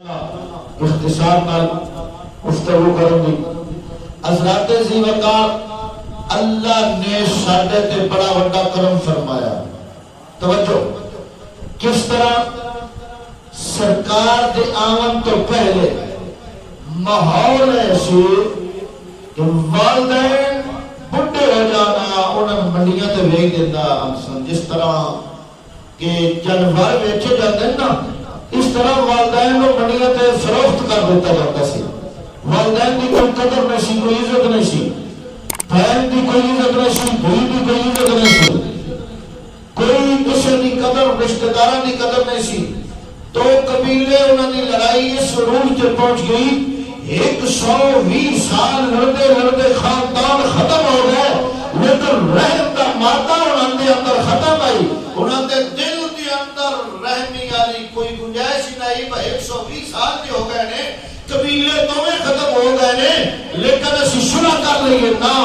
اختصار نال گفتگو کروں گی. حضرات ذی وقار اللہ نے ساڈے تے بڑا وڈا کرم فرمایا. توجہ کس طرح سرکار دے آمن تو پہلے ماحول ایسے کہ والدین بڑھے ہو جانا انہوں منڈیاں تے ویچ دینا انسان جس طرح کہ جانور بیچے جاتے ہیں نا اس طرح والدین کو منڈیاں تے فروخت کر دیتا جاتا سی. والدین کی کوئی قدر نہیں سی, کوئی عزت نہیں سی, بہن کی کوئی عزت نہیں سی, بھائی کی کوئی عزت نہیں سی, کوئی کسی کی قدر رشتہ داروں کی قدر نہیں سی. تو قبیلے انہوں نے لڑائی اس روح تے پہنچ گئی 120 سال لڑتے لڑتے خاندان ختم ہو گئے لیکن رحم کا مادہ انہوں نے اندر ختم آئی. انہوں نے دل کے اندر رحمی والی کوئی گنجائش ہی نہیں. 120 سال کے ہو گئے نے قبیلے تو میں ختم ہو گئے نے لیکن اسی شرع کر لئیے نا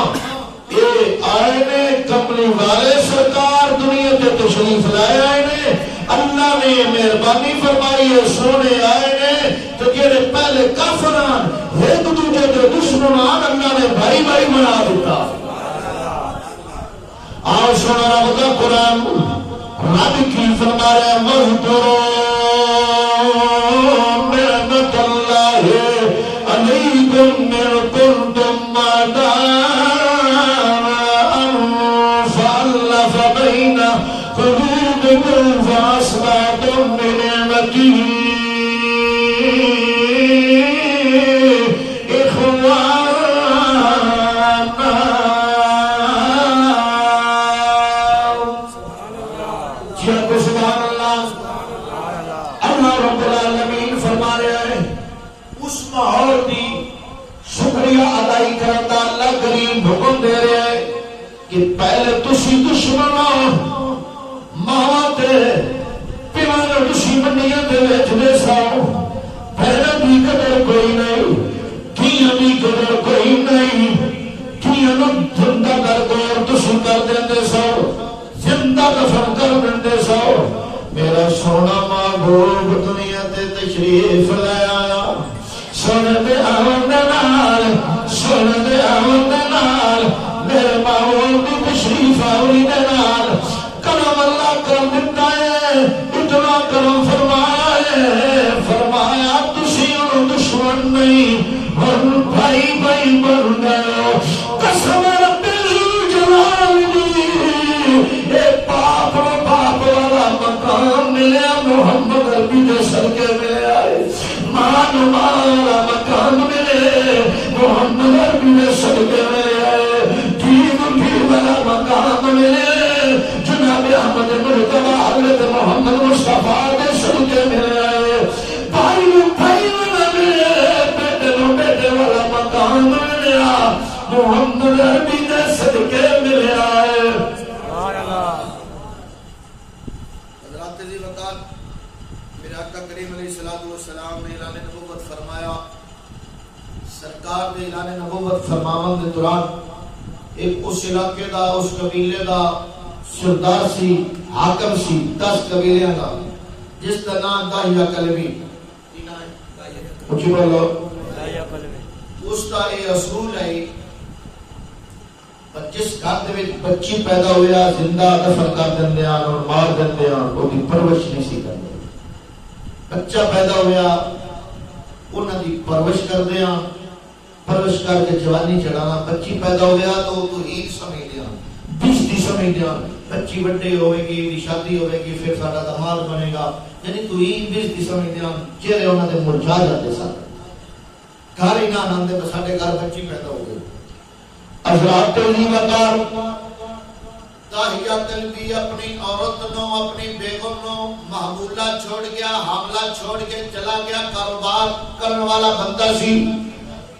یہ آئے نے کملی والے سرکار دنیا تے تشریف لائے آئے نے. اللہ نے مہربانی فرمائی ہے سونے آئے نے تو جڑے پہلے کافران ایک دوسرے کے دشمنان اللہ نے بھائی بھائی بنا دیتا. آؤ سونا رب کا قرآن رب کی فرما رہے ہیں وَاذْكُرُوا نِعْمَتَ اللَّهِ عَلَيْكُمْ إِذْ كُنتُمْ أَعْدَاءً فَأَلَّفَ بَيْنَ قُلُوبِكُمْ فَأَصْبَحْتُم بِنِعْمَتِهِ حکم دے رہے ہیں کہ پہلے تسی دشمنوں ماں تے پیوانا تسی منڈیاں تے ویچ دے ساؤ پہلے بھی قدر کوئی نہیں کیاں بھی قدر کوئی نہیں کیاں نو زندہ کر دور تسی کر دے ساؤ زندہ دفن کر دے ساؤ. میرا سونا محبوب دنیا تے تشریف لے آیا سونے دے آمن دے نال سونے دے آمن دے نال میرے محبوب دی تشریف آوری دے نال کرم اللہ کرم دیتا ہے اتنا کرم فرمایا ہے فرمایا تسی انہوں دشمن نہیں ورن بھائی بھائی بن گئے. قسم رب جلال دی اے باپ والا مقام ملیا محمد عربی دے صدقے میں آئے مان والا مقام ملے محمد عربی دے صدقے میں آئے دین والا مقام ملے جناب احمد مرتبہ حضرت محمد مصطفیٰ دے صدقے میں آئے بھائی بھائی والا ملے بیٹے والا مقام ملیا محمد عربی دے صدقے ملے آئے. حضرات ذی وقار میرے آقا کریم علیہ السلام نے اعلان نبوت فرمایا. سرکار نے اعلان نبوت فرماون دے دوران ایک اس علاقے دا اس قبیلے دا سردار سی حاکم سی 10 قبیلیاں دا جس کا نام داہیہ کلبی اچھی بولو اس کا یہ اصول ہے جس گھر دے بچی پیدا ہویا زندہ دفن کر دندے ہیں اور مار دندے ہیں وہ کی پرورش نہیں سی کرتے. بچہ پیدا ہویا انہاں دی پرورش کردے ہیں پرورش کر کے جوانی چڑھانا. بچی پیدا ہویا تو عید سمجھ دیا 20 دی سمجھ دیا بچی بڑے ہوئے گی دی شادی ہوئے گی پھر ساڈا دماغ بنے گا یعنی تو عید 20 دی سمجھ دیا چہرے انہاں دے مرجھا جاتے سن گھر ہی نہ آندے ساڈے گھر بچی پیدا ہو گئی. حضرات ذی وقار داہیہ کلبی اپنی عورت نو اپنی بیگم نو محمولہ چھوڑ گیا حاملہ چھوڑ کے چلا گیا. کاروبار کرنے والا بندہ سی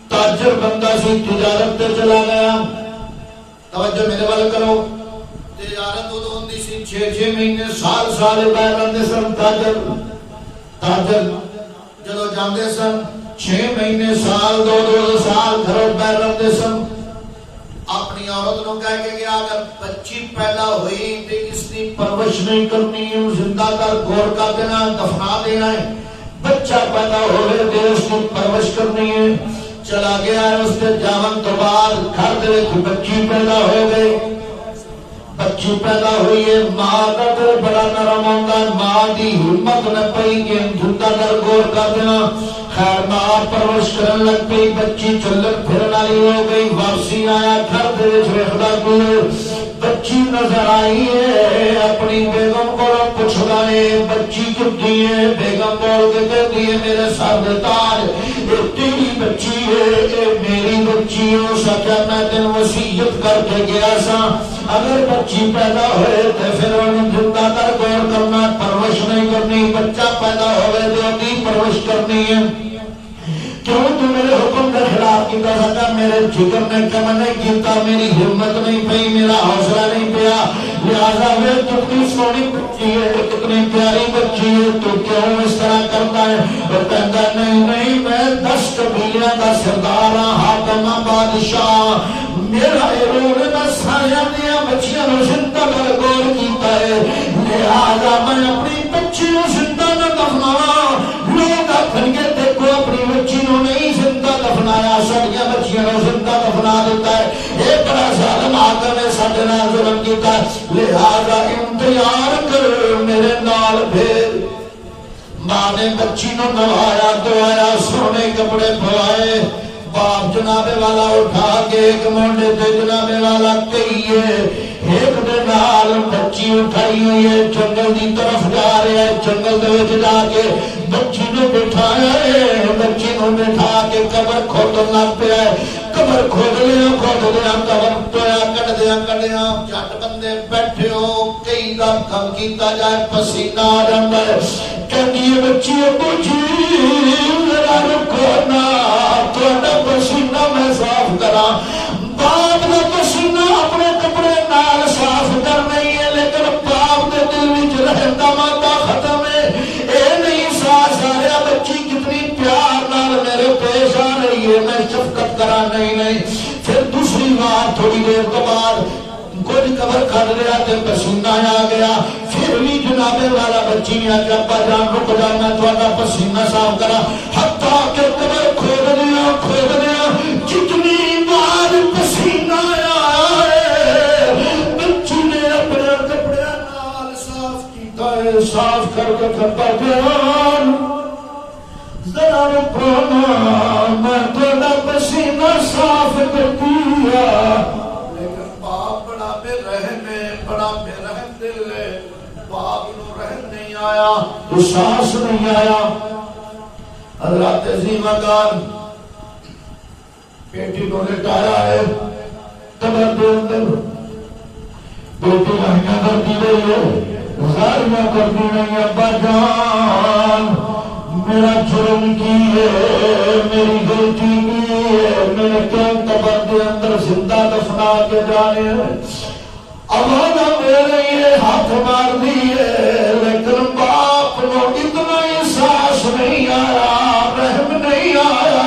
تاجر بندہ سی تجارت تے چلا گیا. توجہ میرے والے کرو. تجارت ادو ہوندی سی 6 مہینے سال باہر رہندے سن. تاجر جدو جاندے سن 6 مہینے سال 2 سال گھروں باہر رہندے سن. اپنی عورت نو کہہ کے گیا اگر بچی پیدا ہوئی تو اس کی پرورش نہیں کرنی زندہ کر گور کر دینا دفنا دینا ہے بچہ پیدا ہوئے دے اس کی پرورش کرنی ہے. چلا گیا ہے اس کے جاون تو بعد گھر دے وچ بچی پیدا ہو گئی. بچی پیدا ہوئی ہے ماں کا دل بڑا نرم ہوتا ہے. ماں دی ہمت نہ پئی کہ جھوٹا در گور کر دینا. خیر ماں پرورش کرن لگ پئی. بچی چلن پھرن والی ہو گئی. واپسی آیا گھر دے وچ ویکھدا کوئی بچی نظر آئی ہے. اپنی بیگم کو پوچھدا ہے بچی کتنی ہے. بیگم بول کے کہتی ہے میرے سر دے تاج یہ تیری بچی ہے یہ میری بچی ہے. سچا میں تین وصیت کر کے گیا سا اگر بچی پیدا ہوئے تو پھر انہوں زندہ کر غور کرنا پرورش نہیں کرنی. بچہ پیدا ہوئے تو اپنی پرورش کرنی ہے. کیوں تو میرے حکم کے خلاف کیتا سکا میرے جگر نے کم نہیں کیتا میری ہمت نہیں پئی میرا حوصلہ نہیں پیا. لہذا وہ کتنی سونی بچی ہے کتنی پیاری بچی ہے تو کیوں اس طرح کرتا ہے. وہ کہتا نہیں میں 10 قبیلیاں کا سردار ہاں حاکم بادشاہ میرا ایرون میں سایہ دیا بچیاں نو زندہ کر غور کیتا ہے. لہذا میں اپنی بچی نو زندہ نہ دفناواں. لوگ آکھن گے دیکھو اپنی بچی نو نہیں زندہ دفنایا ساڈیاں بچیاں نو زندہ دفنا دیتا ہے. یہ بڑا ظالم حاکم نے ساڈے نال ظلم کیتا ہے. لہذا امتحان کر میرے نال پھر. ماں نے بچی نو نوایا دوایا سونے کپڑے پوائے. باپ جنابے والا اٹھا کے ایک مونڈے تے جنابے والا کہیے ایک دے نال بچی اٹھائی ہوئی ہے جنگل دی طرف جا رہے ہیں. جنگل دے وچ جا کے بچی نو بٹھایا ہے. بچی نو بٹھا کے قبر کھودن لگ پیا ہے. قبر کھود لیا قبر ٹویا کڈیا جٹ بندے بیٹھے ہو کئی دا کم کیتا جائے پسینہ آ جاندا ہے. کہندی ہے بچی ابو جی ذرا رکو نا تہاڈا پسینہ میں صاف کراں. باپ دا پسینہ اپنے کپڑے نال صاف کرنا ہی ہے لیکن باپ دے دل وچ رحم دا مادہ ختم ہے. اے نہیں ساس آ رہا بچی کتنی پیار نال میرے پیش آ رہی ہے میں شفقت کرا نہیں. پھر دوسری بار تھوڑی دیر تو بعد کچھ قبر کھڑ رہا تے پسینہ آ گیا. پھر بھی جنابے والا بچی نے آخیا ابا جان رک جا میں تھوڑا پسینہ صاف کرا. حتیٰ کہ قبر کھود دیا جتنی بار پسینہ آیا ہے بچی نے اپنے کپڑے نال صاف کیتا ہے. صاف کر کے کھپا جان ذرا رکو نا میں تھوڑا پسینہ صاف کر دیا. لیکن باپ بڑا بے رحم ہے بڑا بے رحم دل ہے. باپ نو رحم نہیں آیا احساس نہیں آیا. حضرات عظیم اکان بیٹی کو لٹایا ہے قبر دے اندر. بیٹی لہنگا کرتی رہی ہے زاریاں کرتی رہی. ابا جان میرا جرم کی ہے میری غلطی کی ہے میں کیوں قبر دے اندر زندہ دفنا کے جانے ہیں. امانہ میرے یہ ہاتھ مار دیے لیکن باپ نو اتنا احساس نہیں آیا رحم نہیں آیا.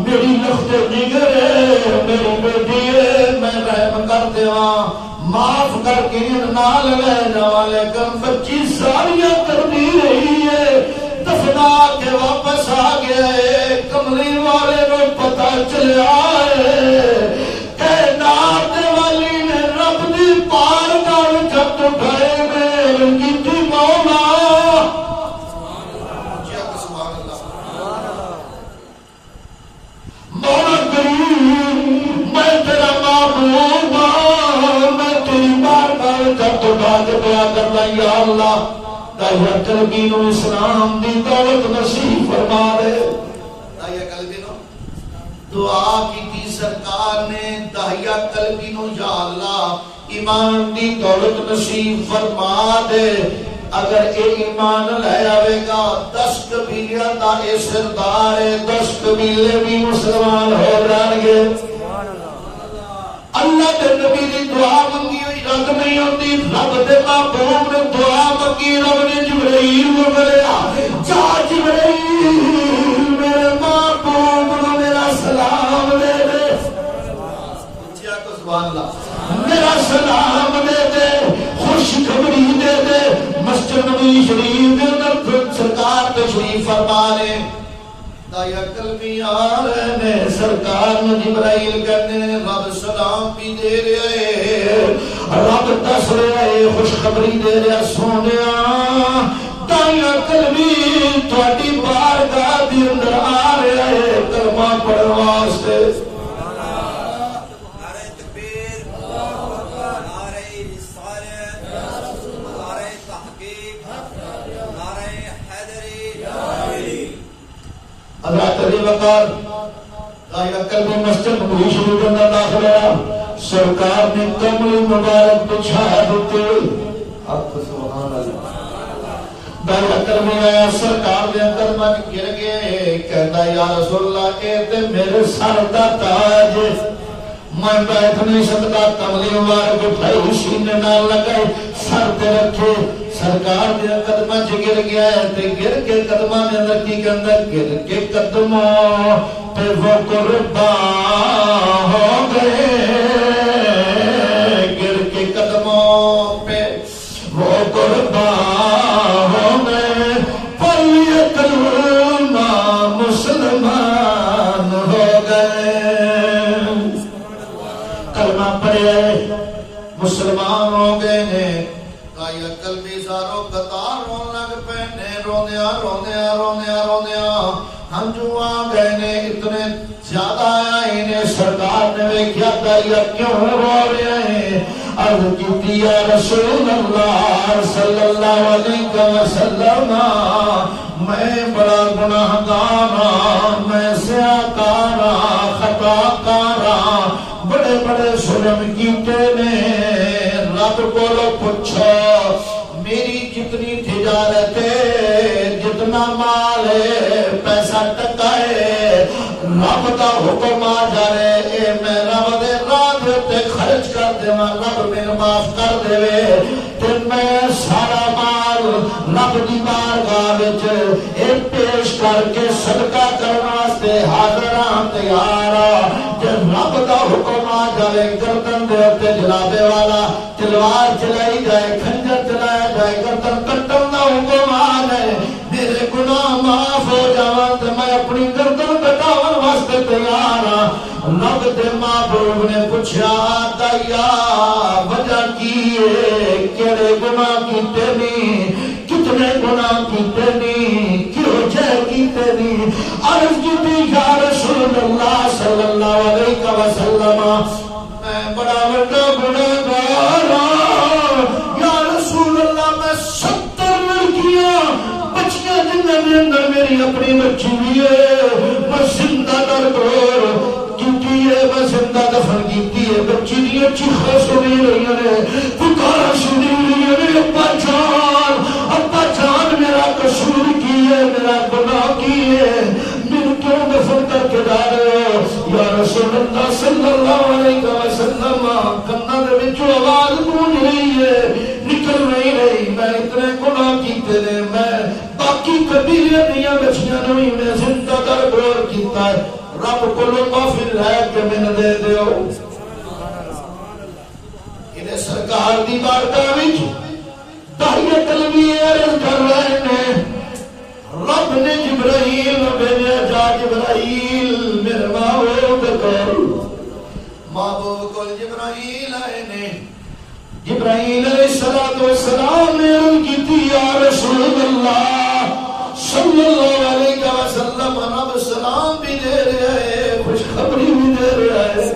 میری لخت جگر ہے میری بیٹی ہے میں رحم کر دیا معاف کر کے نال لے جا. لیکن بچی ساریاں کر دی رہی ہے دفنا کے واپس آ گیا ہے. کملی والے نو پتا چلیا ہے کائنات والی نے رب دی پار نال چھت اٹھائے میرے کیتی مولا. مولا کریم میں تیرا معبود ہوں میں تیری بار نال چھت اٹھا کے دعا کرنا یا اللہ دایا قلبی نو اسلام دی دولت نصیب فرما دے. دایا قلبی نو دعا کی تھی سرکار نے دایا قلبی نو یا اللہ ایمان دی دولت نصیب فرما دے. اگر اے ایمان لے آوے گا 10 قبیلیاں دا اے سردار ہے 10 قبیلے بھی مسلمان ہو جان گے. اللہ کے نبی دی دعا منگی ہوئی رد نہیں ہوتی. رب دے محبوب نے دعا منگی رب نے جبرائیل کو ملیا جا جبرائیل میرے محبوب کو میرا سلام دے دے. سبحان اللہ میرا سلام دے دے خوشخبری دے دے. مسجد نبی شریف دے اندر سرکار تشریف فرما رہے دایا قلبی آ رہے نے سرکار نے جبرائیل کہنے رب سلام بھی دے رہے رب دس رہے خوشخبری دے رہے سونیا دایا قلبی تھوڑی بارگاہ دی اندر آ رہے ہے کلمہ پڑھن واسطے حضرت علی وقار دایا قلبی مسجد نبوی شریف کے اندر داخل ہوا سرکار نے کملی مبارک بچھا دیتے حق سبحان اللہ دایا قلبی آیا سرکار دے اندر من گر گئے کہتا یا رسول اللہ اے تے میرے سر دا تاج میں بیٹھ نہیں سکتا کملی مبارک اٹھائی سینے نہ لگائے سر تے رکھے سرکار دے قدمہ چ گر گیا ہے تے گر کے قدمہ دے اندر کی کہندا گر کے قدموں پہ وہ قربان ہو گئے گر کے قدموں پہ وہ قربان ہو گئے پر یہ کلمہ مسلمان ہو گئے کلمہ پڑھے مسلمان ہو گئے ہیں دایا قلبی سارو قطار رون لگ پہنے رونیا رونیا رونیا رونیا ہم جو آ گئے نے اتنے زیادہ آئے نے سرکار نے ویکھیا دایا کیوں رو رہے ہیں عرض کی یا رسول اللہ صلی اللہ علیہ وسلم میں بڑا گناہگار میں سیاکار خطا کار بڑے بڑے ظلم کیتے نے رب کو پوچھو میری جتنی تجارت ہے جتنا مال ہے پیسہ ٹکا ہے رب کا حکم آ جائے اے میں رب دے راہ تے خرچ کر دیواں رب میرے معاف کر دے تے میں سارا مال رب دی بارگاہ وچ اے پیش کر کے صدقہ کرن واسطے حاضر ہاں تیار جب رب دا حکم آ جائے گردن دے تے جلابے والا تلوار چلائی جائے کھنجر چلایا جائے گردن کٹن دا حکم آ جائے میرے گناہ معاف ہو جاواں تے میں اپنی گردن کٹاون واسطے تیار ہاں رب دے محبوب نے پوچھا دایا وجہ کی ہے کیڑے گناہ کیتے نہیں کتنے گناہ کیتے نہیں کیوں جے کیتے نہیں عرض کی یا رسول اللہ صلی اللہ علیہ وسلم میں بڑا بڑا گناہگار یا رسول اللہ میں 70 لڑکیاں بچیاں جنہاں دے اندر میری اپنی بچی بھی ہے میں زندہ درگور کیونکہ یہ میں زندہ دفن کیتی ہے بچی دیا چیخا سنی رہی ہے پکارا سنی رہی ہے ابا جان میرا قصور کی ہے میرا گناہ کی ہے میرے کیوں دفن کر کے جا رہے ہو یا رسول اللہ صلی اللہ علیہ وسلم کنا دے وچوں آواز گونج رہی ہے نکل نہیں رہی میں اتنے گناہ کیتے نے میں باقی قبیلے دیا بچیاں نہیں میں زندہ در غور کیتا ہے رب کو معافی رہ کے میں دے دیو انہیں سرکار دی بارگاہ وچ داعیہ قلبی عرض کر رہے ہیں رب نے جبرائیل بھیجا جا جبرائیل میرے محبوب کو جبرائیل آئے نے جبرائیل علیہ السلام نے عرض کی تھی یا رسول اللہ صلی اللہ علیہ وسلم رب سلام بھی دے رہے ہیں خوشخبری بھی دے رہے ہیں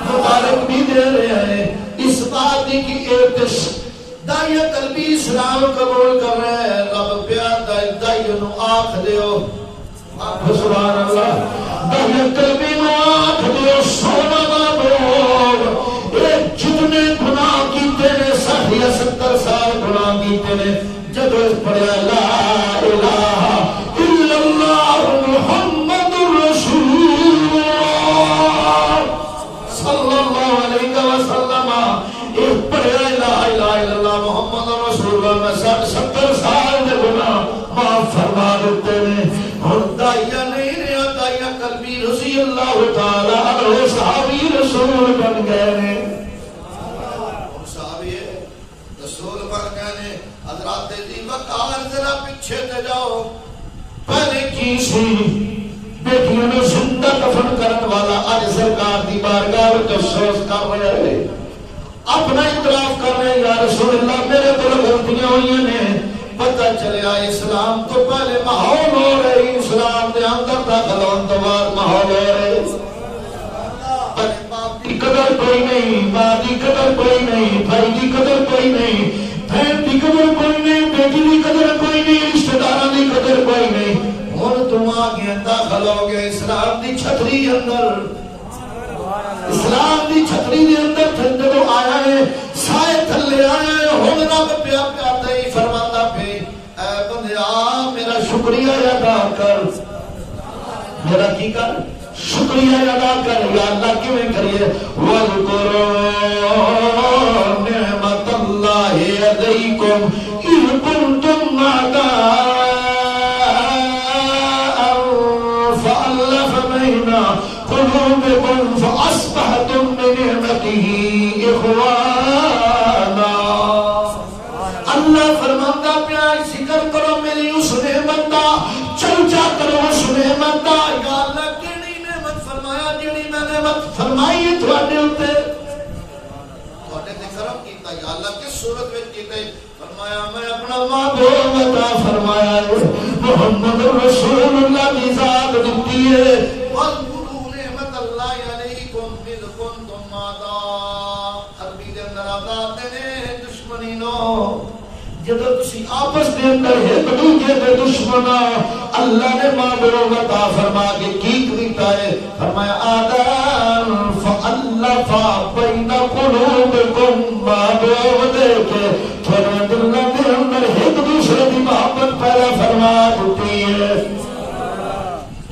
مبارک بھی دے رہے ہیں اس بات کی ایتش داعیہ قلبی اسلام قبول کر رہے ہیں رب پیار داعیہ نو آنکھ دیو سبحان اللہ داعیہ قلبی نو آنکھ دیو سونا بابو ایک جتنے گناہ کیتے نے 60 یا 70 سال گناہ کیتے نے جب پڑھا لا الہ الا اللہ محمد رسول اللہ صلی اللہ علیہ وسلم ایک پڑھا لا الہ الا اللہ محمد رسول اللہ میں 70 سال دے گناہ معاف فرما دیتے نے اور داعیہ نہیں رہا داعیہ قلبی رضی اللہ تعالی عنہ صحابی رسول بن گئے نے صحابی رسول بن گئے نے حضرات ذی وقار ذرا پیچھے تے جاؤ. پہلے کی سی بیٹیاں نو زندہ دفن کرن والا اج سرکار دی بارگاہ وچ افسوس کر رہا ہے. اپنا اعتراف کر رہے یا رسول اللہ میرے کو غلطیاں ہوئی نے. پتہ چلیا اسلام تو پہلے ماحول ہو رہی اسلام دے اندر داخل ہون تو بعد ماحول ہو رہے. باپ کی قدر کوئی نہیں, ماں کی قدر کوئی نہیں, بھائی کی قدر کوئی نہیں, بہن کی قدر کوئی نہیں, بیٹی کی قدر کوئی نہیں, رشتہ داروں کی قدر کوئی نہیں. ہن تم آ گئے داخل ہو گئے اسلام دی چھتری اندر. اسلام دی چھتری دے اندر جدوں آیا ہے سائے تھلے آیا ہے. ہن رب پیا پیا تے فرماندا پے اے بندیا میرا شکریہ ادا کر. میرا کی کر شکریہ ادا کر. یا اللہ کیویں کریے؟ وَاذْكُرُوا نِعْمَتَ اللَّهِ عَلَيْكُمْ إِذْ كُنتُمْ أَعْدَاءً فَأَلَّفَ بَيْنَ قُلُوبِكُمْ فَأَصْبَحْتُمْ بِنِعْمَتِهِ إِخْوَانًا. اللہ فرماتا پیا ذکر کرو میری اس نعمت دا, چرچا کرو اس نعمت دا. یا اللہ کیڑی نعمت فرمایا جیڑی میں نعمت فرمائی ہے تھوڑے اوپر تھوڑے تے کرم کیتا. یا اللہ کس صورت وچ کیتا؟ فرمایا میں اپنا محبوب عطا فرمایا ہے, محمد رسول اللہ کی ذات دتی ہے. واذکروا نعمت اللہ علیکم اذ کنتم اعداء. عربی دے اندر آداب نے دشمنی نو جدو تسی آپس دے اندر ایک دوجے دے دشمنا اللہ نے محبوب عطا فرما کے کی دیتا ہے. فرمایا آدم فَأَلَّفَ بَيْنَ قُلُوبِكُمْ. محبوب دے کے تھوڑے دلوں دے اندر ایک دوسرے دی محبت پیدا فرما دیتی ہے.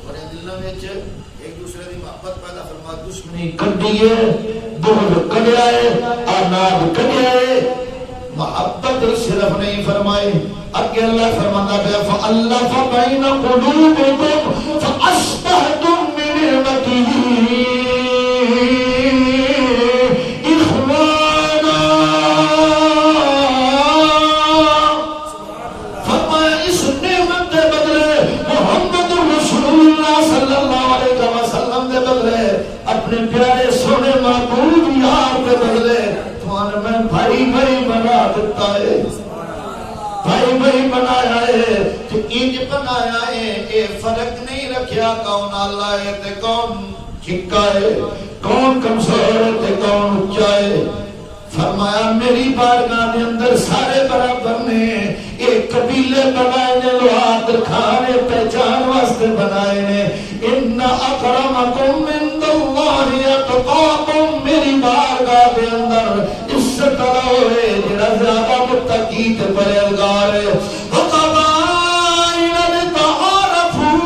تھوڑے دلوں وچ ایک دوسرے دی محبت پیدا فرما دشمنی کڈی ہے, بغض کڈیا ہے, عناد کڈیا ہے. محبت صرف نہیں فرمائی اگے اللہ فرماتا ہے فَأَلَّفَ بَيْنَ قُلُوبِكُمْ فَأَصْبَحْتُمْ بِنِعْمَتِهِ إِخْوَانًا. فرمایا اس نعمت دے بدلے محمد رسول اللہ صلی اللہ علیہ وسلم دے بدلے اپنے پیارے سونے محبوب یار دے بدلے میں بھائی بھائی بنا دیتا ہے. بھائی بھائی بنایا ہے کہ انج بنایا ہے. اے فرق نہیں رکھیا کون اللہ ہے تے کون چھکا ہے, کون کمزور ہے تے کون اونچا ہے. فرمایا میری بارگاہ دے اندر سارے برابر نے. ایک قبیلے بنائے نے, لوہات کھانے پہچان واسطے بنائے نے. ان اکرمکم عند اللہ اتقاکم. میری بارگاہ دے اندر عزت والا ہوئے جڑا زیادہ متقی تے پرہیزگار ہے. وقبائل لتعارفوا.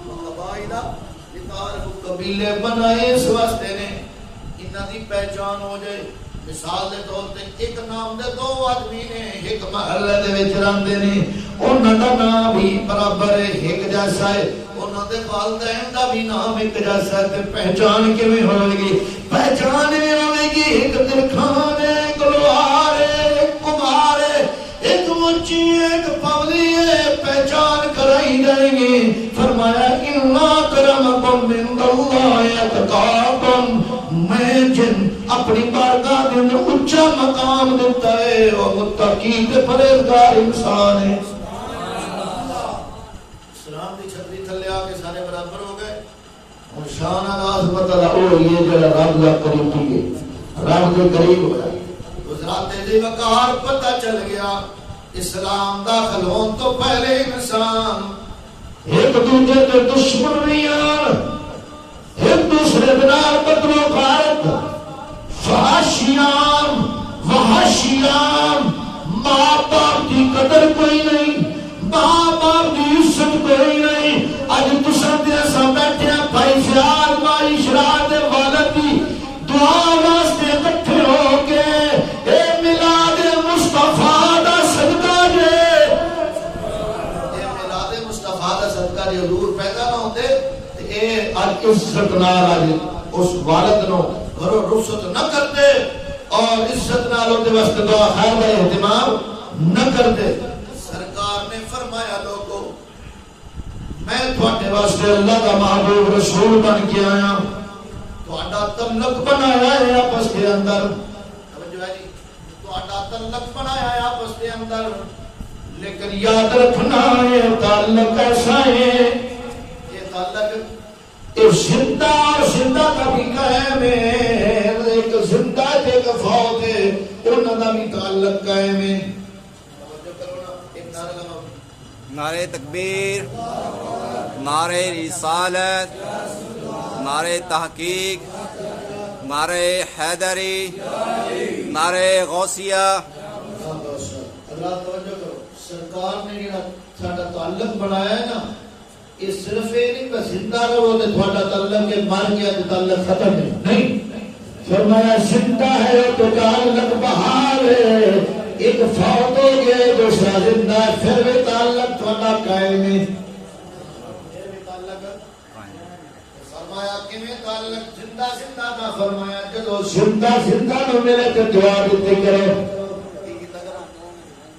وقبائل لتعارفوا قبیلے بنائے اس واسطے نے انہاں دی پہچان ہو جائے. مثال دے طور تے ایک نام دے دو آدمی نے ایک محلے دے وچ رہندے نے, انہاں دا نام بھی برابر ہے, ایک جیسا ہے. انہاں دے والدین دا بھی نام ایک جیسا ہے. تے پہچان کیویں ہوے گی؟ پہچان ایویں ہوے گی ایک درخان ہے, ایک لوہار ہے, ایک کمہار ہے, ایک مچی ہے, ایک پولی ہے. پہچان کرائی جائے گی. فرمایا ان اکرمکم عند اللہ اتقاکم. میں جن اپنی بارگاہ دے اندر اونچا مقام دیتا ہے اور متقی تے پرہیزگار انسان ہے. اسلام دی چھتری تھلے آ کے سارے برابر ہو گئے. اور شان عظمت اللہ او یہ جڑا رب دا قریب ہے, رب دے قریب ہو جائے. حضرات دی وقار پتہ چل گیا اسلام داخل ہون تو پہلے انسان ایک دوسرے کے دشمن نہیں آن, ایک دوسرے بنار قتل و غارت, فحاشیام وحاشیام. ماں باپ کی قدر کوئی نہیں, ماں باپ کی عزت کوئی نہیں. اج تساں تے اساں بیٹھے ہیں بھائی فیاض بھائی شراد والد کی دعا واسطے اکٹھے ہو کے اے میلاد مصطفیٰ دا صدقہ جے, اے میلاد مصطفیٰ دا صدقہ جے حضور پیدا نہ ہوندے تے اے اج عزت نال اج اس والد نو گھروں رخصت نہ کرتے اور عزت نال اودے واسطے دعا خیر دا اہتمام نہ کر دے. سرکار نے فرمایا لوگو میں تھوڑے واسطے اللہ کا محبوب رسول بن کے آیا, تھوڑا تعلق بنایا ہے آپس کے اندر, توجہ ہے جی, تھوڑا تعلق بنایا ہے آپس کے اندر, لیکن یاد رکھنا یہ تعلق ایسا ہے, یہ تعلق ایک زندہ اور زندہ کا بھی قائم ہے, ایک زندہ ہے ایک فوت ہے, انہوں کا بھی تعلق قائم ہے. نعرہ تکبیر, نعرہ رسالت, نعرہ تحقیق, نعرہ حیدری, نعرہ غوثیہ. اللہ توجہ کرو, سرکار نے جڑا ساڈا تعلق بنایا ہے نا, یہ صرف یہ نہیں بس زندہ رہو تے تھوڑا تعلق ہے, مر گیا تو تعلق ختم ہے, نہیں. فرمایا زندہ ہے تو تعلق بحال ہے, ایک فوت ہو گیا دوسرا زندہ ہے, پھر بھی تعلق تھوڑا قائم ہے. فرمایا کہ میں تعلق زندہ زندہ کا, فرمایا جدو زندہ زندہ نو میرے تے دعا دیتے کرو,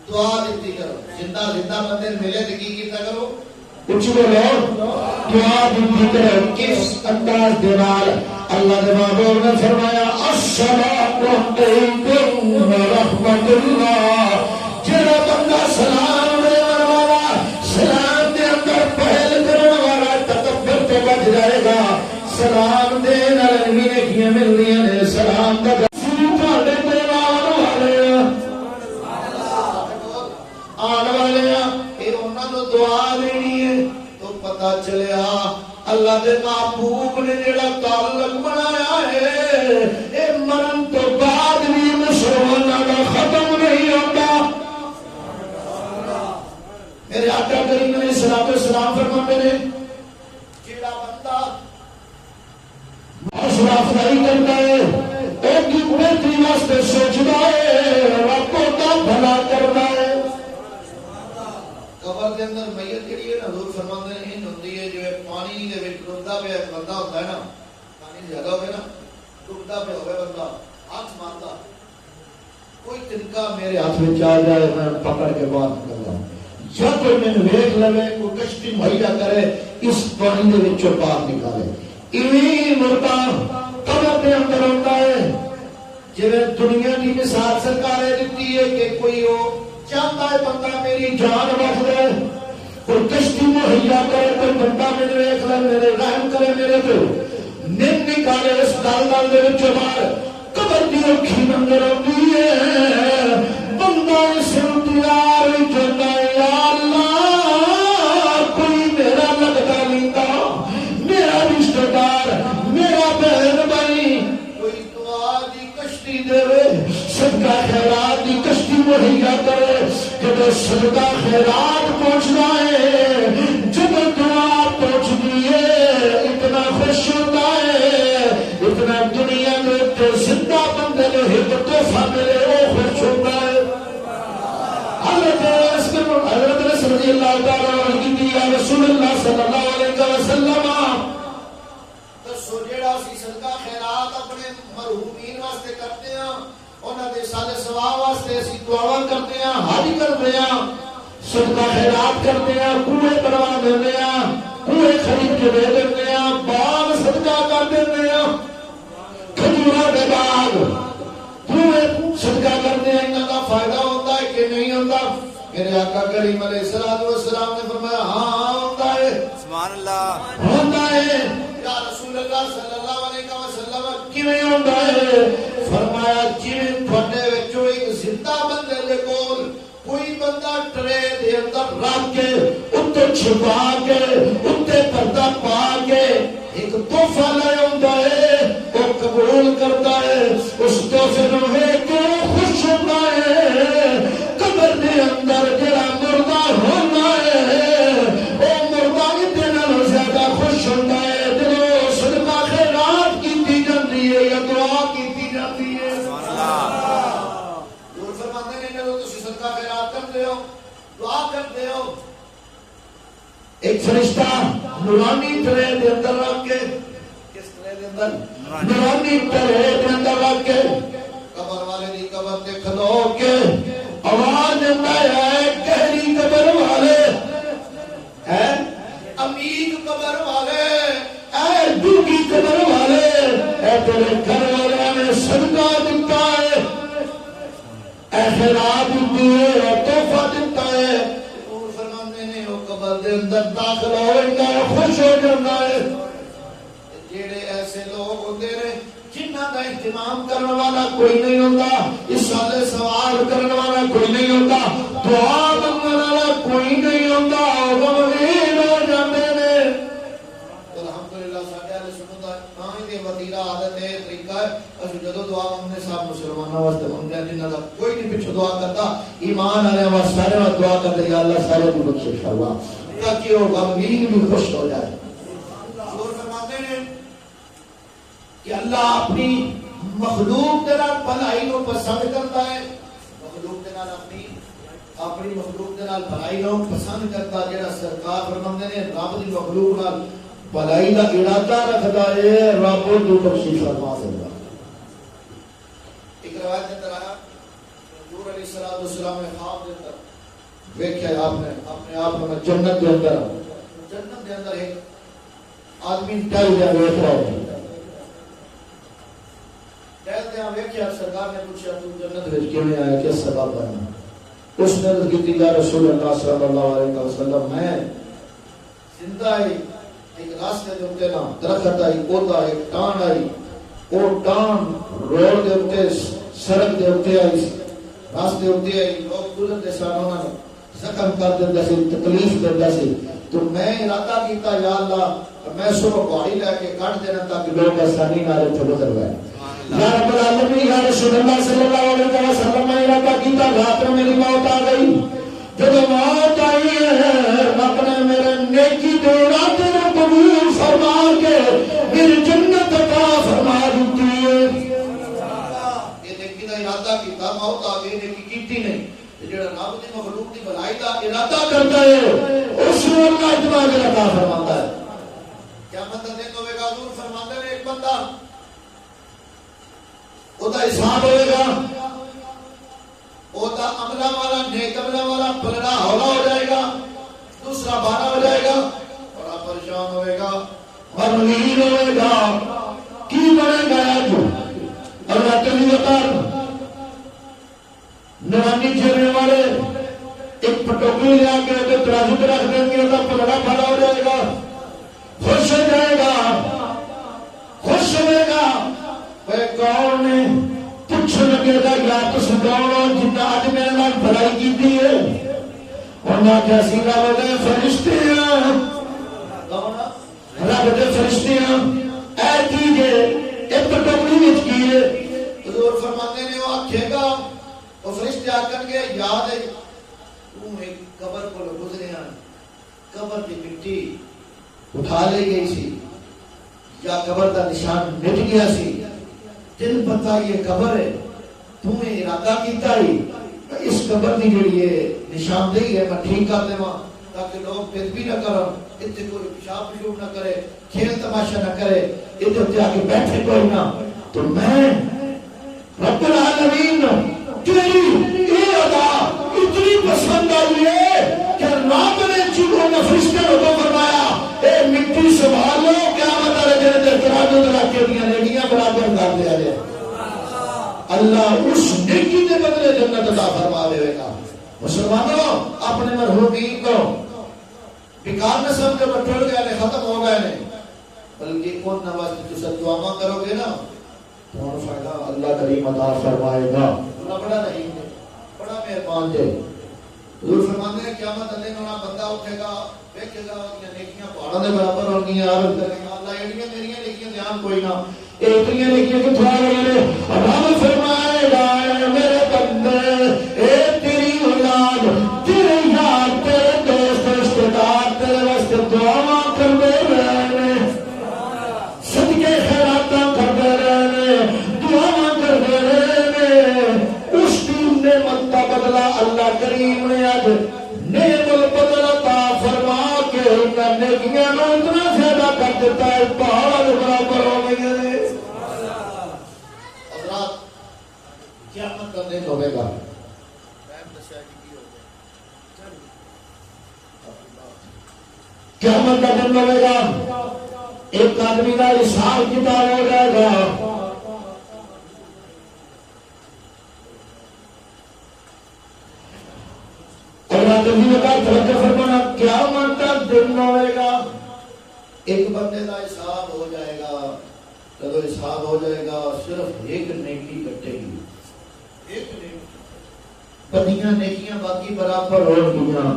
دعا دیتی کرو. زندہ زندہ بندے ملے تو کی کیتا کرو, کچھ بولو, دعا دیتی کرو. کس انداز دے نال؟ اللہ دے محبوب نے فرمایا السلام علیکم ورحمۃ اللہ. جڑا بندہ سلام دے والا, سلام دے اندر پہل کرنے والا, تکبر تو بچ جائے گا. سلام دے نال نیکیاں ملدیاں نے. سلام دا تھوڑے تے آن والے یہ انہوں نے دعا دینی ہے, تو پتا چلیا اللہ دے محبوب نے جڑا تعلق بنایا ہے یہ مرن تو بعد بھی مسلمانوں کا ختم نہیں ہوتا. میرے آقا کریم علیہ الصلوۃ والسلام فرماتے ہیں جڑا بندہ حوصلہ افزائی کرتا ہے, ایک کی بہتری واسطے سوچتا ہے, رب کا بھلا کرتا ہے. قبر کے اندر میت جڑی ہے نا, حضور فرماتے ہیں ان ہوندی ہے جو پانی دے وچ ڈوبدا پیا بندہ ہوتا ہے نا, پانی زیادہ ہوے نا, ڈوبدا پیا ہوے بندہ, ہاتھ ماردا, کوئی تنکا میرے ہاتھ وچ آ جائے میں پکڑ کے باہر نکل جاؤں, یا کوئی مینوں ویکھ لوے, کوئی کشتی مہیا کرے اس پانی دے وچوں باہر نکالے. ایویں مردہ قبر دے اندر ہوتا ہے. جویں دنیا دی مثال سرکار نے دتی ہے کہ کوئی وہ چاہتا ہے بندہ میری جان بچ جائے, کوئی کشتی مہیا کرے, کوئی بندہ میرے ویکھ لے, میرے رحم کرے میرے تے, نم نکالے اس دل دے وچوں باہر. قبر دی اوکھی منظر ہوندی ہے, بندہ اس انتظار وچ ہوندا ہے یا اللہ کوئی میرا لگتا لیتا, میرا رشتہ دار, میرا بہن بھائی کوئی دعا دی کشتی دے, صدقہ خیرات دی کشتی مہیا کرے. جب صدقہ خیرات پہنچنا ہے, جب دعا پہنچتی ہے, اتنا خوش ہوتا ہے, اتنا دنیا میں زندہ بندے نے ایک تحفہ ملے وہ خوش ہوتا ہے. حضرت رسول اللہ تعالیٰ عنہ یا رسول اللہ صلی اللہ علیہ وسلم دسو جیڑا سی صدقہ خیرات اپنے مرحومین واسطے کرتے ہیں, انہاں دے سارے ثواب واسطے اسی دعا کرتے ہیں, حج کرتے ہیں, صدقہ خیرات کرتے ہیں, کنویں بنوا دیتے ہیں, کنویں خرید کے دے دیتے ہیں, باغ صدقہ کر دیتے ہیں, کھجوراں دے باغ کنویں صدقہ کرتے ہیں. انہاں دا فائدہ ہوتا ہے کہ نہیں ہوتا؟ میرے آقا کریم علیہ الصلوۃ والسلام نے فرمایا ہاں ہوتا ہے. سبحان اللہ, ہوتا ہے. یا رسول اللہ صلی اللہ علیہ وسلم کیویں ہوتا ہے؟ فرمایا جویں تھوڑے وچوں ایک زندہ بندے دے کول کوئی بندہ ٹرے دے اندر رکھ کے اُتے چھپا کے اُتے پردہ پا کے ایک تحفہ لے آندا ہے, وہ قبول کرتا ہے, اس تحفے نوں ویکھ کے خوش ہوتا ہے. قبر دے اندر جڑا مردہ ہونا ہے وہ مردہ اتنے نالوں زیادہ خوش ہوتا ہے جدوں صدقہ خیرات کیتی جاندی ہے یا دعا کیتی جاندی ہے. حضور فرماتے ہیں جدوں تسی صدقہ خیرات کرتے ہو, دعا کرتے ہو, ایک فرشتہ نورانی ترے دے اندر رکھ کے, کس ترے دے اندر؟ نورانی ترے دے اندر رکھ کے قبر والے دی قبر تے کھلو کے آواز دیتا صدقہ دیتا ہے، خیرات دیتی ہے، تحفہ دیتا ہے، حضور فرماتے ہیں وہ قبر دے اندر داخل ہوئے گا خوش ہو جاتا ہے۔ جیڑے ایسے لوگ ہوتے ہیں جنہ کا اہتمام کرنے والا کوئی نہیں ہوتا، اصالے سوال کرنے والا کوئی نہیں ہوتا، دعا مانگنے والا کوئی نہیں ہوتا، غمگین ہو جاتے ہیں۔ الحمدللہ ساڈے اہل سنت دا تاں ہی وتیرا عادت ہے، طریقہ ہے، اس جدوں دعا مانگنے صاحب مسلمانوں واسطے مانگتے ہیں جنہاں دا کوئی نہیں پیچھے دعا کرتا، ایمان والے واسطے سارے دعا کرتے یا اللہ سارے دی بخشش فرما تاکہ وہ غمگین بھی خوش ہو جائے۔ حضور فرماتے ہیں کہ اللہ اپنی مخلوق کے نال بھلائی کو پسند کرتا ہے، مخلوق کے نال اپنی مخلوق کے نال بھلائی کو پسند کرتا ہے۔ جڑا سرکار فرماندے نے رب دی مخلوق نال بھلائی دا ارادہ رکھدا ہے، رب دی بخشش فرما دیندا۔ ایک روایت کے اندر آیا حضور علیہ الصلوۃ والسلام نے خواب کے اندر دیکھا آپ نے اپنے آپ کو جنت کے اندر ایک آدمی ٹہل گیا بیٹھ رہا ہے، ٹہلتے ہیں ویکھیا سرکار نے پوچھا تو جنت وچ کیویں آیا، کس سبب بنا؟ اس نے عرض کی یا رسول اللہ صلی اللہ علیہ وسلم میں زندہ ہی ایک راستے دے اوتے نا درخت آئی پودا ایک ٹان آئی، وہ ٹان روڈ دے اوتے سڑک دے اوتے آئی، راستے اوتے آئی، لوگ گزرتے سن انہاں نوں زخم کر دیندا سی، تکلیف دیندا سی، تو میں ارادہ کیتا یا اللہ میں سو گاڑی لے کے کٹ دینا تاکہ لوگ آسانی نال اتھے گزر گئے۔ یا رب العالمین یا رسول اللہ صلی اللہ علیہ وسلم میں ارادہ کیتا، رات میں میری موت آ گئی، جب موت آئی ہے رب نے میرے نیکی دے ارادے کو قبول فرما کے میری جنت عطا فرما دیتی ہے۔ یہ نیکی دا ارادہ کیتا، موت آ گئی، نیکی کیتی نہیں، جڑا رب دی مخلوق دی بھلائی دا ارادہ کرتا ہے اس کو اللہ اجماع عطا فرماتا ہے۔ قیامت کا دن ہوے گا، حضور فرماتے ہیں ایک بندہ اودا حساب ہوئے گا، اودا عملہ والا نیک عملہ والا پلڑا ہولا ہو جائے گا، دوسرا بارہ ہو جائے گا، بڑا پریشان ہوئے گا، غمگین ہوئے گا، کی بنے گا آج؟ اللہ تعالی وطن نوانی چھیرنے والے ایک پٹوکری لے آ کے ترازو پہ رکھ دیں گے، اودا پلڑا بڑا ہو جائے گا، خوش ہو جائے گا، خوش ہوئے گا، وہ کون نے پوچھ لگے گا یا تس کون جنہ آج میرے نال بھلائی کیتی ہے؟ انہاں کیا سی رب دے فرشتے ہیں، رب دے فرشتے ہیں، اے کیجے ایک ٹوکری وچ کیے؟ حضور فرماتے نے وہ آکھے گا، وہ فرشتے آکھن گے یاد ہے تو ایک قبر کو گزرے ہیں، قبر کی مٹی اٹھا لے گئی سی یا قبر کا نشان مٹ گیا سی، تین پتہ یہ قبر ہے، تمہیں ارادہ کیتا ہی اس قبر کی جڑی ہے نشاندہی ہے میں ٹھیک کر دوں تاکہ لوگ پھر بھی نہ کرو، اتنے کوئی پیشاب پیشوب نہ کرے، کھیل تماشا نہ کرے، اتنے آ کے بیٹھے کوئی نہ، تو میں رب العالمین تیری یہ ادا اتنی پسند آئی ہے کہ رب نے جنہوں نے فرشتے کو فرمایا اے مٹی سنبھال لو، قیامت والے دن تے ترازو تے رکھ کے دیاں نیکیاں برابر کر دیا جائے، اللہ اس نیکی کے بدلے جنت عطا فرما دے گا۔ مسلمانوں اپنے مرحومین کو بیکار نہ سمجھو بٹھڑ گئے نے، ختم ہو گئے نے، بلکہ ان واسطے تسا دعا کرو گے نا تو فائدہ اللہ کریم عطا فرمائے گا۔ اللہ بڑا رحیم ہے، بڑا مہربان ہے۔ حضور فرماتے ہیں قیامت دن انہاں بندہ اٹھے گا، دیکھے گا کہ نیکیاں پہاڑوں دے برابر ہوں گی، عرض کرے گا اللہ ایڑیاں میری نیکیاں دھیان کوئی نہ، اتنی نیکیاں کتھوں آ گئی نے؟ رب فرمائے گا اے میرے بندے، اے تیری اولاد، تیرے یار، تیرے دوست، رشتہ دار تیرے واسطے دعا کرتے رہے، صدقے خیراتاں کرتے رہے، دعا کرتے رہے، اس کی نعمت کا بدلہ اللہ کریم نے آج نعمت البدل عطا فرما کے انہاں نیکیاں نوں اتنا زیادہ کر دیتا ہے پہاڑ کے برابر ہو گئی ہے۔ حضرات قیامت کا دن ہوے گا، قیامت کا دن ہوے گا، ایک آدمی کا حساب کتاب ہو جائے گا، حضرات علی کا توجہ فرمانا قیامت کا دن ہوئے گا ایک بندے کا حساب ہو جائے گا جب حساب ہو جائے گا صرف ایک نیکی کٹے گی ایک نیکی بدیاں نیکیاں باقی برابر ہو گیا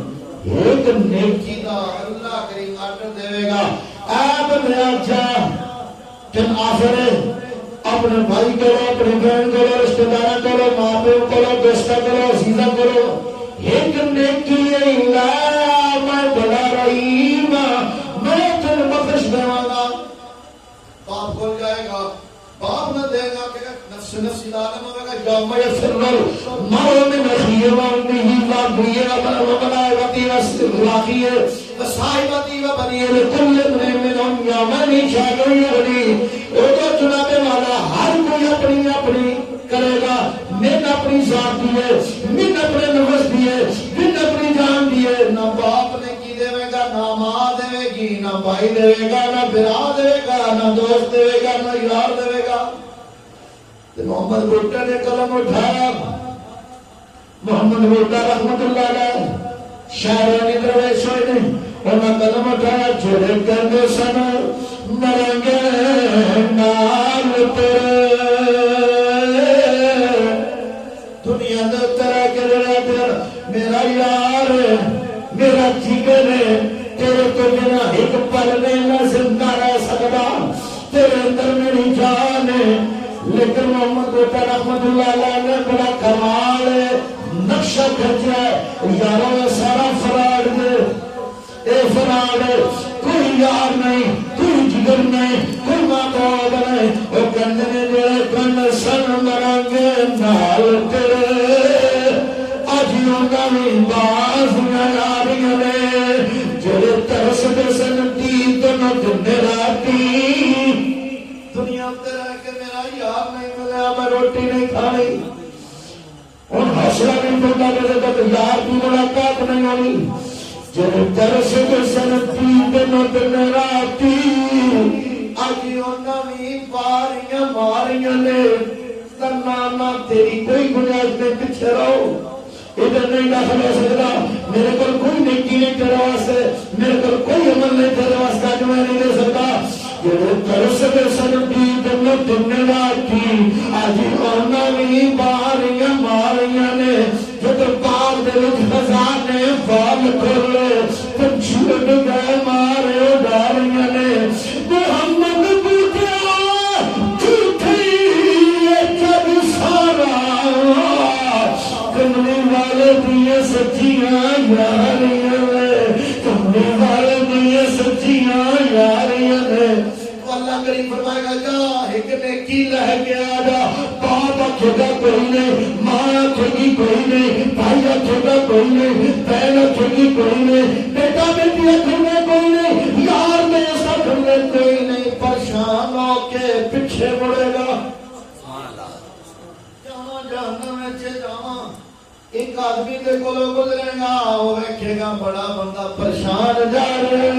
ایک نیکی کا اللہ کریم آرڈر دے گا اے بندہ جا تن آخر اپنے بھائی کرو اپنے بہن کرو رشتہ دار کرو ماں باپ کرو دوستہ کرو عزیزہ کرو ایک نیکی لا میں بڑا رحیم میں تن بخش دوں گا باپ کھل جائے گا باپ نہ دے گا کہ نفس نفسی عالم ہوگا یوم یفر المرء من اخیہ و امہ و ابیہ و ملائکتہ و صاحبتہ و صاحبتہ و بنیہ لکل امرئ منہم یومئذ شأن یغنیہ وہ تو چنانے والا ہر کوئی اپنی اپنی کرے گا من اپنی ذات دیے من اپنے نفس دیے من اپنی جان دیے نہ باپ نے کی دے گا نہ ماں دے گی نہ بھائی دے گا نہ برا دے گا نہ دوست دے گا نہ یار دے گا محمد بھٹو نے قلم اٹھایا محمد بھٹو رحمت اللہ علیہ شاعرانی درویش ہوئے نے انہوں نے قلم اٹھایا جڑے کرنے سن مرنگے نال تیرے دنیا دے ترہ کرے تیر میرا یار میرا جگر تیرے تو بنا ایک پل میں نہ زندہ رہ سکتا تیرے اندر میری جان ہے لیکن محمد بھٹو رحمت اللہ علیہ نے بڑا کمال نقشہ کھچا ہے یاروں سارا فراڈ دے اے فراڈ کوئی یار نہیں کوئی جگر نہیں کوئی ماں باپ نہیں وہ کہنے نے جڑے کن سن مرانگے نال تیرے آجیوں کا بھی باز یاریاں نے جڑے ترس دے سن تین دن راتی دنیا تیرا کہ میرا یار نہیں ملیا میں روٹی نہیں کھائی اور حوصلہ نہیں بولتا کہ تک یار کی ملاقات نہیں ہوئی جب درس کے سنتی دن راتی آجیوں نوی باریاں ماریاں نے تنانا تیری کوئی گناہ میں پچھے رہو ادھر نہیں داخل ہو سکتا میرے کو کوئی نیکی نہیں تیرے واسطے میرے کو کوئی عمل نہیں تیرے واسطے جو میں نہیں دے سکتا یہ ترس کے سنتی دن راتی آجی اونا بھی باریاں ماریاں نے جب باغ دے وچ خزانے فال کھولے تو چھوٹ گئے مارے اڈاریاں نے محمد بھٹو جھوٹی جب سارا کملی والے دیے سچیاں یاریاں نے کملی والے دیے سچیاں یاریاں نے اللہ کریم فرمائے گا جا ایک نیکی لہ گیا جا باپ آکھے گا کوئی نہیں ماں آکھے گی کوئی نہیں بھائی آکھے گا کوئی نہیں بہن آکھے گی کوئی نہیں بیٹا بیٹی آکھے گا کوئی نہیں یار میں ایسا کرنے کوئی نہیں پریشان ہو کے پیچھے مڑے گا جہاں جہنم میں چے جاواں ایک آدمی دے کولوں گزرے گا وہ ویکھے گا بڑا بندہ پریشان جا رہے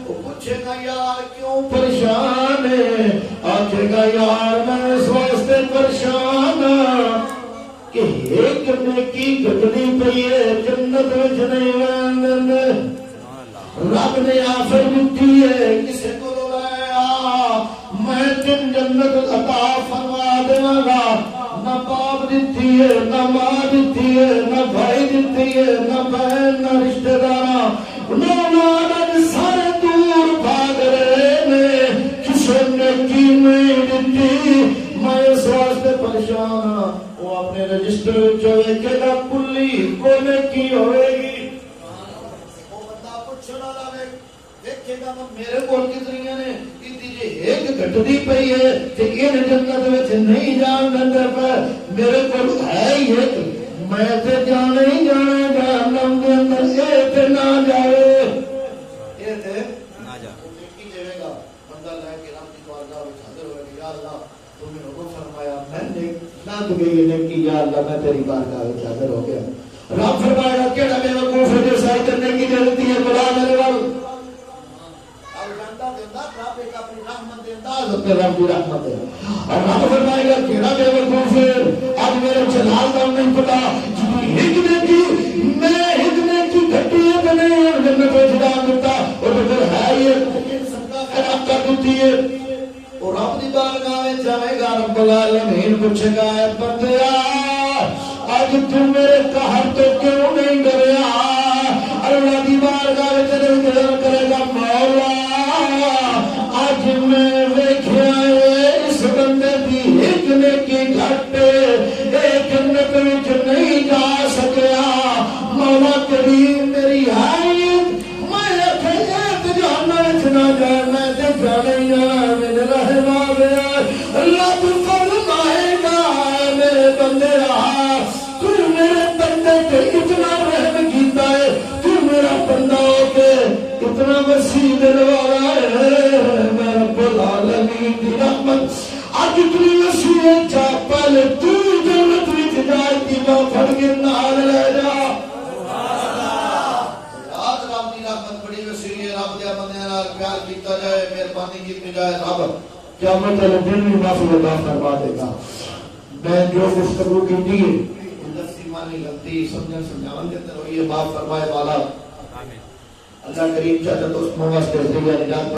وہ پوچھے گا یار کیوں پریشان ہے آکھے گا یار میں اس واسطے پریشان کہ ایک نیکی گھٹنی پئی ہے جنت وچ نہیں ویندن رب نے آفر دیتی ہے کسے کو لایا میں تین جنت عطا فرما دوں گا نہ باپ دیتی ہے نہ ماں دیتی ہے نہ بھائی دیتی ہے نہ بہن نہ رشتہ دار نہ اولاد سارے دور بھاگ رہے نے کسے نیکی نہیں دیتی میں اس واسطے پریشان ہوں وہ اپنے رجسٹر جو ایک گا کلی کو نیکی ہوئے گی وہ بندہ پوچھنا لگے دیکھے گا میرے کول کتنی نے ایک گھٹنی پئی ہے کہ ان جنت وچ نہیں جان دے پر میرے کول ہے ایک میں تے جانے ہی جانا جہنم دے اندر اے تے نہ جاوے اے تے نہ جا نیکی جاوے گا بندہ لے کے رب دی بارگاہ وچ حاضر ہوئے گا یا اللہ تو نے حکم فرمایا میں نے نہ تو گئی نیکی یا اللہ میں تیری بارگاہ وچ حاضر ہو گیا رب فرمایا کیڑا بے وقوف ہے جو سائے تے نیکی جلدی ہے بلا میرے وال رب ایک اپنی رحمت دے انداز ہوتے رب دی رحمت ہے اور رب فرمائے گا کیڑا بے وقوف ہے آج میرے جلال کا نہیں پتا جتنی حکمت کی میں حکمت کی سکا ہے بندیا آج تم میرے قہر تو کیوں نہیں ڈریا اللہ دی بارگاہ وچ نظر کرے گا مولا آج میں ویکھیا ہے اس بندے دی ایک نیکی گھٹ ایک جنت وچ نہیں جا سکیا مولا کریم میری حیات میں اکھیات جہنم وچ نہ جانا تے جانا میرے رحمہ اللہ تو فرمائے گا میرے بندے تو میرے بندے پہ اتنا رحم کیتا ہے تو میرا بندہ ہو کے اتنا وسیع دل والا ہے میں رب العالمین دی رحمت آج اتنی وسیع چا پہلے تو جنت وچ جائے دی ماں پھڑ کے نال لے جا آج رب دی رحمت بڑی وسیع ہے رب دے بندیاں نال پیار کیتا جائے مہربانی کیتی جائے رب قیامت والے دن بھی معافی عطا فرما دے گا میں جو گفتگو کی ہے لفظی معنی غلطی سمجھن سمجھاون دے اندر ہوئی ہے معاف فرمائے والا اللہ کریم چاہتا دوست واسطے نجات